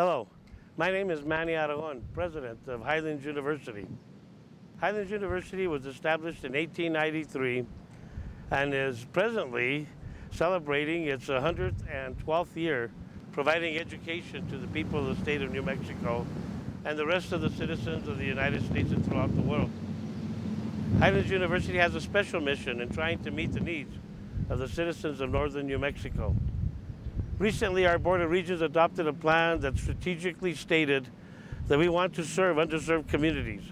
Hello, my name is Manny Aragon, president of Highlands University. Highlands University was established in 1893 and is presently celebrating its 112th year, providing education to the people of the state of New Mexico and the rest of the citizens of the United States and throughout the world. Highlands University has a special mission in trying to meet the needs of the citizens of northern New Mexico. Recently, our Board of Regents adopted a plan that strategically stated that we want to serve underserved communities.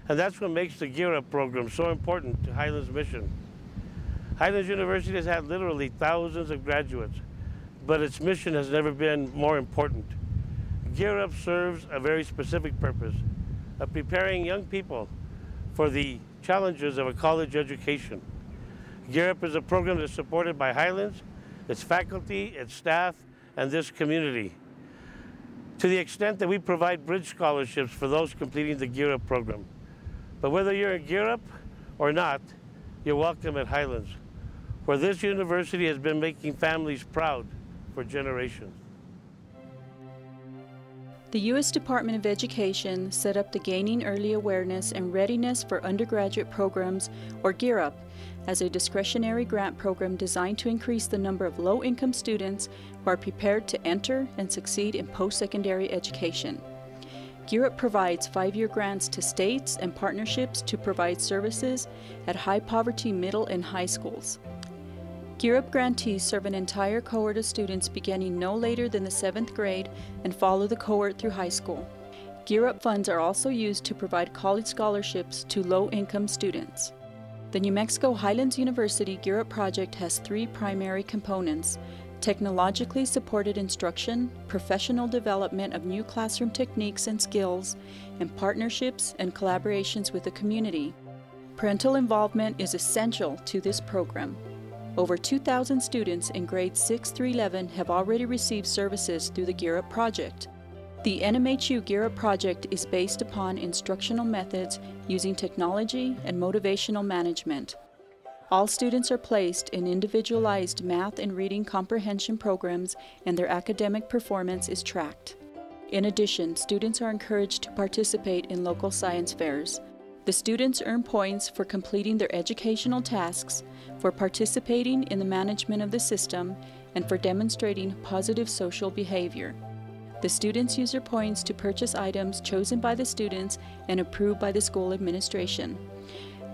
And that's what makes the Gear Up program so important to Highlands' mission. Highlands University has had literally thousands of graduates, but its mission has never been more important. Gear Up serves a very specific purpose of preparing young people for the challenges of a college education. Gear Up is a program that's supported by Highlands, its faculty, its staff, and this community, to the extent that we provide bridge scholarships for those completing the Gear Up program. But whether you're in Gear Up or not, you're welcome at Highlands, where this university has been making families proud for generations. The U.S. Department of Education set up the Gaining Early Awareness and Readiness for Undergraduate Programs, or Gear Up, as a discretionary grant program designed to increase the number of low-income students who are prepared to enter and succeed in post-secondary education. Gear Up provides 5-year grants to states and partnerships to provide services at high-poverty middle and high schools. Gear Up grantees serve an entire cohort of students beginning no later than the 7th grade and follow the cohort through high school. Gear Up funds are also used to provide college scholarships to low-income students. The New Mexico Highlands University Gear Up project has 3 primary components: technologically supported instruction, professional development of new classroom techniques and skills, and partnerships and collaborations with the community. Parental involvement is essential to this program. Over 2,000 students in grades 6 through 11 have already received services through the Gear Up project. The NMHU Gear Up project is based upon instructional methods using technology and motivational management. All students are placed in individualized math and reading comprehension programs, and their academic performance is tracked. In addition, students are encouraged to participate in local science fairs. The students earn points for completing their educational tasks, for participating in the management of the system, and for demonstrating positive social behavior. The students use their points to purchase items chosen by the students and approved by the school administration.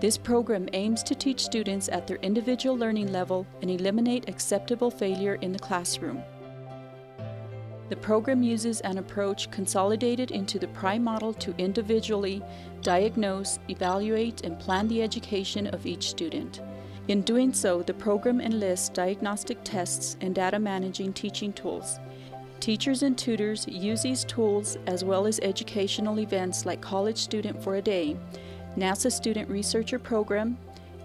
This program aims to teach students at their individual learning level and eliminate acceptable failure in the classroom. The program uses an approach consolidated into the PRIME model to individually diagnose, evaluate, and plan the education of each student. In doing so, the program enlists diagnostic tests and data managing teaching tools. Teachers and tutors use these tools as well as educational events like College Student for a Day, NASA Student Researcher Program,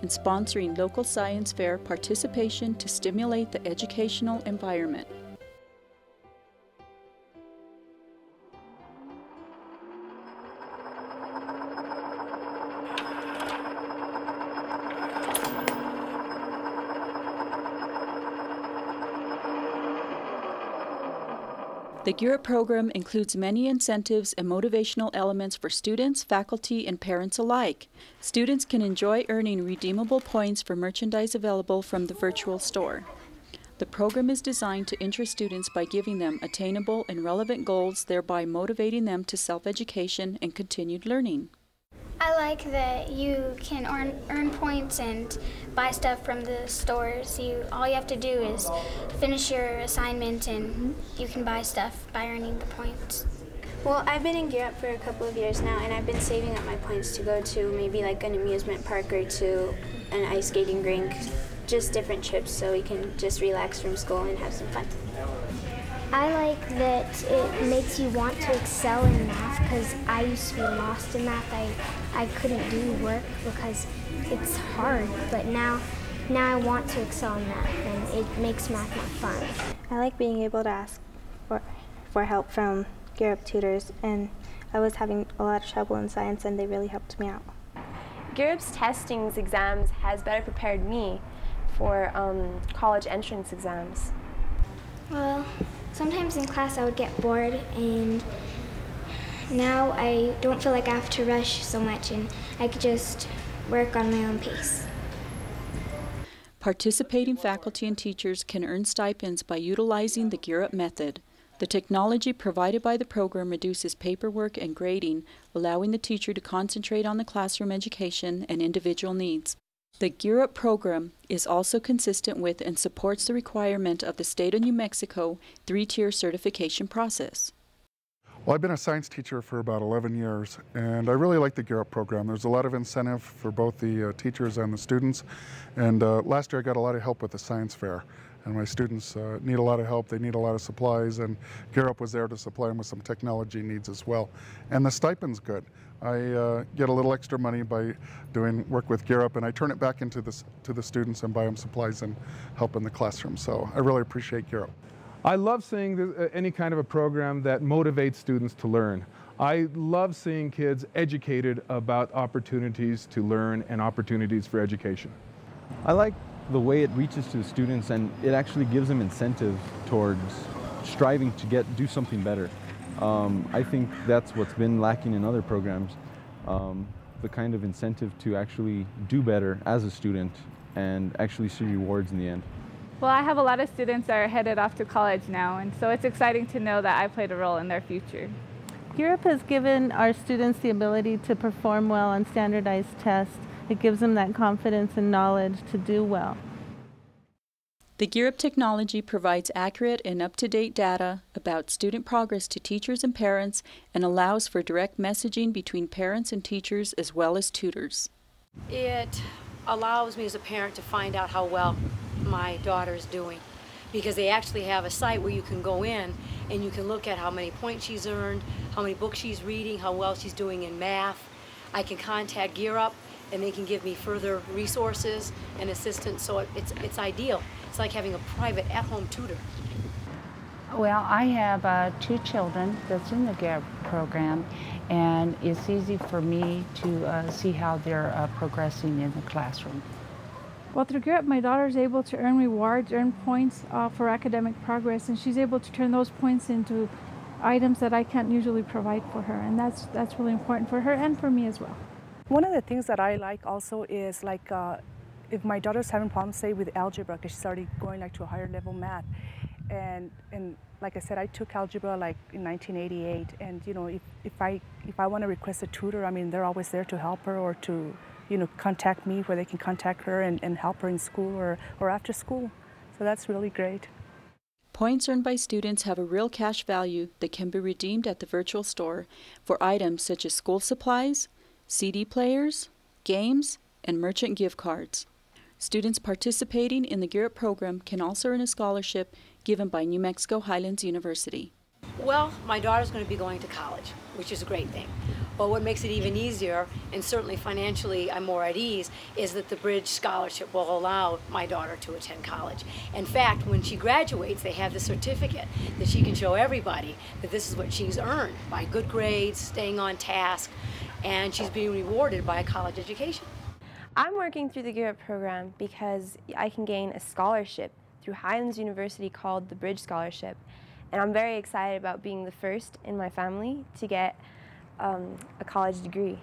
and sponsoring local science fair participation to stimulate the educational environment. The Gear Up program includes many incentives and motivational elements for students, faculty, and parents alike. Students can enjoy earning redeemable points for merchandise available from the virtual store. The program is designed to interest students by giving them attainable and relevant goals, thereby motivating them to self-education and continued learning. I like that you can earn points and buy stuff from the stores. All you have to do is finish your assignment and you can buy stuff by earning the points. Well, I've been in Gear Up for a couple of years now, and I've been saving up my points to go to maybe like an amusement park or to an ice skating rink, just different trips so we can just relax from school and have some fun. I like that it makes you want to excel in math, because I used to be lost in math. I couldn't do work because it's hard, but now I want to excel in math, and it makes math more fun. I like being able to ask for help from Gear Up tutors, and I was having a lot of trouble in science, and they really helped me out. Gear Up's testings exams has better prepared me for college entrance exams. Well, Sometimes in class I would get bored, and now I don't feel like I have to rush so much, and I could just work on my own pace. Participating faculty and teachers can earn stipends by utilizing the Gear Up method. The technology provided by the program reduces paperwork and grading, allowing the teacher to concentrate on the classroom education and individual needs. The Gear Up program is also consistent with and supports the requirement of the State of New Mexico 3-tier certification process. Well, I've been a science teacher for about 11 years, and I really like the Gear Up program. There's a lot of incentive for both the teachers and the students, and last year I got a lot of help with the science fair. And my students need a lot of help, they need a lot of supplies, and Gear Up was there to supply them with some technology needs as well. And the stipend's good. I get a little extra money by doing work with Gear Up, and I turn it back into to the students and buy them supplies and help in the classroom. So I really appreciate Gear Up. I love seeing any kind of a program that motivates students to learn. I love seeing kids educated about opportunities to learn and opportunities for education. I like the way it reaches to the students, and it actually gives them incentive towards striving to do something better. I think that's what's been lacking in other programs, the kind of incentive to actually do better as a student and actually see rewards in the end. Well, I have a lot of students that are headed off to college now, and so it's exciting to know that I played a role in their future. Gear Up has given our students the ability to perform well on standardized tests. It gives them that confidence and knowledge to do well. The Gear Up technology provides accurate and up-to-date data about student progress to teachers and parents and allows for direct messaging between parents and teachers as well as tutors. It allows me as a parent to find out how well my daughter's doing, because they actually have a site where you can go in and you can look at how many points she's earned, how many books she's reading, how well she's doing in math. I can contact Gear Up and they can give me further resources and assistance, so it's ideal. It's like having a private at-home tutor. Well, I have 2 children that's in the Gear Up program, and it's easy for me to see how they're progressing in the classroom. Well, through Gear Up, my daughter is able to earn rewards, earn points for academic progress, and she's able to turn those points into items that I can't usually provide for her, and that's really important for her and for me as well. One of the things that I like also is like if my daughter's having problems, say with algebra, because she's already going like to a higher level math, and like I said, I took algebra like in 1988, and you know, if I want to request a tutor, I mean, they're always there to help her or to, you know, contact me where they can contact her and help her in school or after school. So that's really great. Points earned by students have a real cash value that can be redeemed at the virtual store for items such as school supplies, CD players, games, and merchant gift cards. Students participating in the Gear Up program can also earn a scholarship given by New Mexico Highlands University. Well, my daughter's going to be going to college, which is a great thing. But what makes it even easier, and certainly financially I'm more at ease, is that the Bridge Scholarship will allow my daughter to attend college. In fact, when she graduates, they have the certificate that she can show everybody that this is what she's earned by good grades, staying on task, and she's being rewarded by a college education. I'm working through the Gear Up program because I can gain a scholarship through Highlands University called the Bridge Scholarship. And I'm very excited about being the first in my family to get a college degree.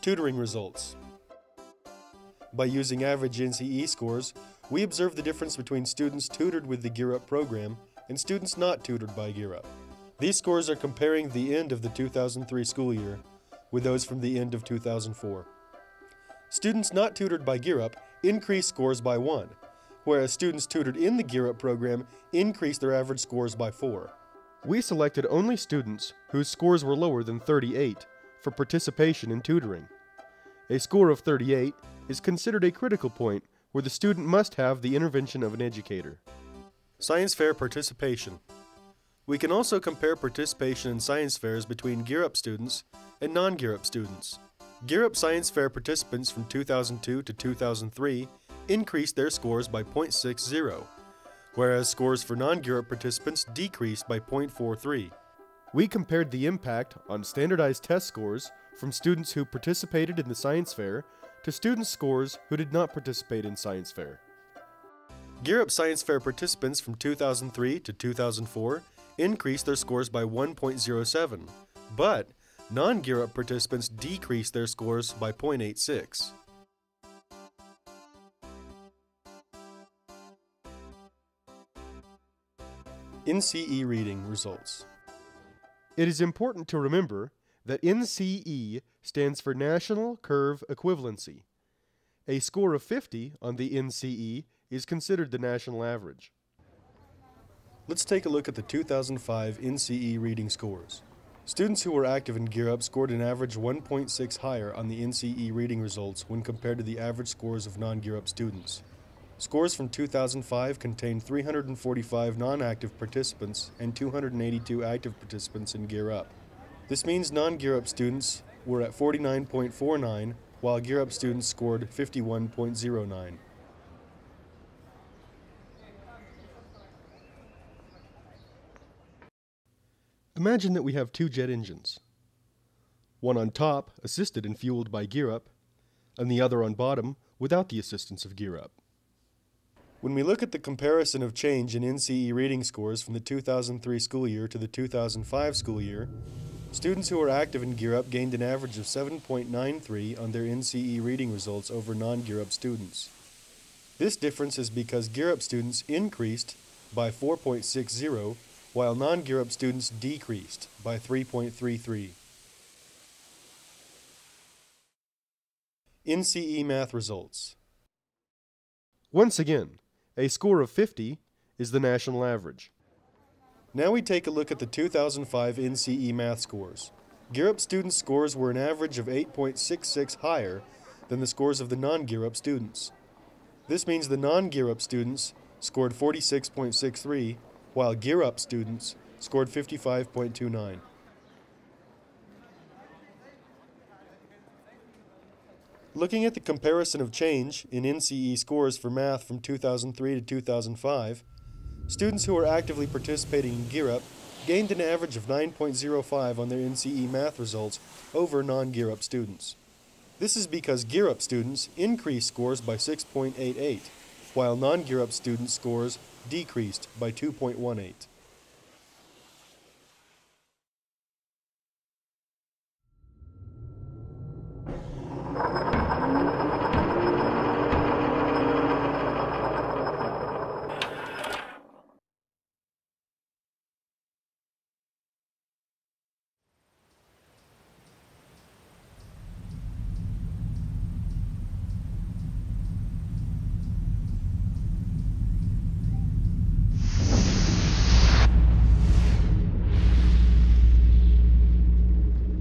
Tutoring results. By using average NCE scores, we observe the difference between students tutored with the Gear Up program and students not tutored by Gear Up. These scores are comparing the end of the 2003 school year with those from the end of 2004. Students not tutored by Gear Up increased scores by 1, whereas students tutored in the Gear Up program increased their average scores by 4. We selected only students whose scores were lower than 38 for participation in tutoring. A score of 38 is considered a critical point where the student must have the intervention of an educator. Science fair participation. We can also compare participation in science fairs between Gear Up students and non-Gear Up students. Gear Up Science Fair participants from 2002 to 2003 increased their scores by 0.60, whereas scores for non-Gear Up participants decreased by 0.43. We compared the impact on standardized test scores from students who participated in the science fair to students' scores who did not participate in science fair. Gear Up Science Fair participants from 2003 to 2004 increased their scores by 1.07, but non-Gear Up participants decreased their scores by 0.86. NCE Reading Results. It is important to remember that NCE stands for National Curve Equivalency. A score of 50 on the NCE is considered the national average. Let's take a look at the 2005 NCE reading scores. Students who were active in Gear Up scored an average 1.6 higher on the NCE reading results when compared to the average scores of non-Gear Up students. Scores from 2005 contained 345 non-active participants and 282 active participants in Gear Up. This means non-Gear Up students were at 49.49, while Gear Up students scored 51.09. Imagine that we have two jet engines. One on top, assisted and fueled by Gear Up, and the other on bottom, without the assistance of Gear Up. When we look at the comparison of change in NCE reading scores from the 2003 school year to the 2005 school year, students who were active in Gear Up gained an average of 7.93 on their NCE reading results over non-Gear Up students. This difference is because Gear Up students increased by 4.60, while non-Gear Up students decreased by 3.33. NCE math results. Once again, a score of 50 is the national average. Now we take a look at the 2005 NCE math scores. Gear Up students' scores were an average of 8.66 higher than the scores of the non-Gear Up students. This means the non-Gear Up students scored 46.63, while Gear Up students scored 55.29. Looking at the comparison of change in NCE scores for math from 2003 to 2005, students who are actively participating in Gear Up gained an average of 9.05 on their NCE math results over non-Gear Up students. This is because Gear Up students increased scores by 6.88, while non-Gear Up students' scores decreased by 2.18.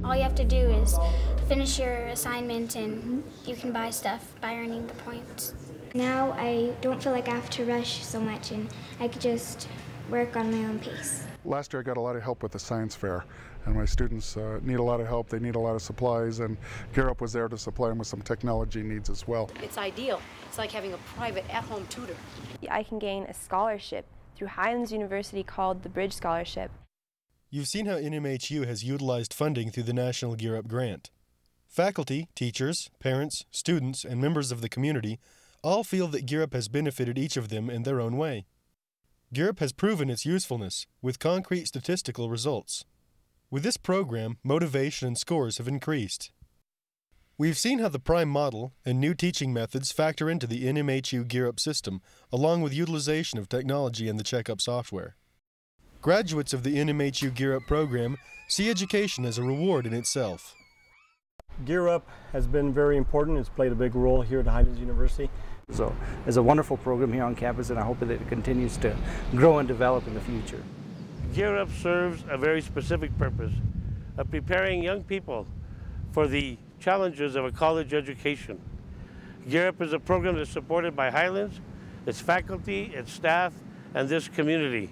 All you have to do is finish your assignment and you can buy stuff by earning the points. Now I don't feel like I have to rush so much and I could just work on my own pace. Last year I got a lot of help with the science fair, and my students need a lot of help. They need a lot of supplies, and Gear Up was there to supply them with some technology needs as well. It's ideal. It's like having a private at-home tutor. I can gain a scholarship through Highlands University called the Bridge Scholarship. You've seen how NMHU has utilized funding through the National Gear Up grant. Faculty, teachers, parents, students, and members of the community all feel that Gear Up has benefited each of them in their own way. Gear Up has proven its usefulness with concrete statistical results. With this program, motivation and scores have increased. We've seen how the prime model and new teaching methods factor into the NMHU Gear Up system, along with utilization of technology and the checkup software. Graduates of the NMHU Gear Up program see education as a reward in itself. Gear Up has been very important. It's played a big role here at Highlands University. So it's a wonderful program here on campus, and I hope that it continues to grow and develop in the future. Gear Up serves a very specific purpose of preparing young people for the challenges of a college education. Gear Up is a program that's supported by Highlands, its faculty, its staff, and this community.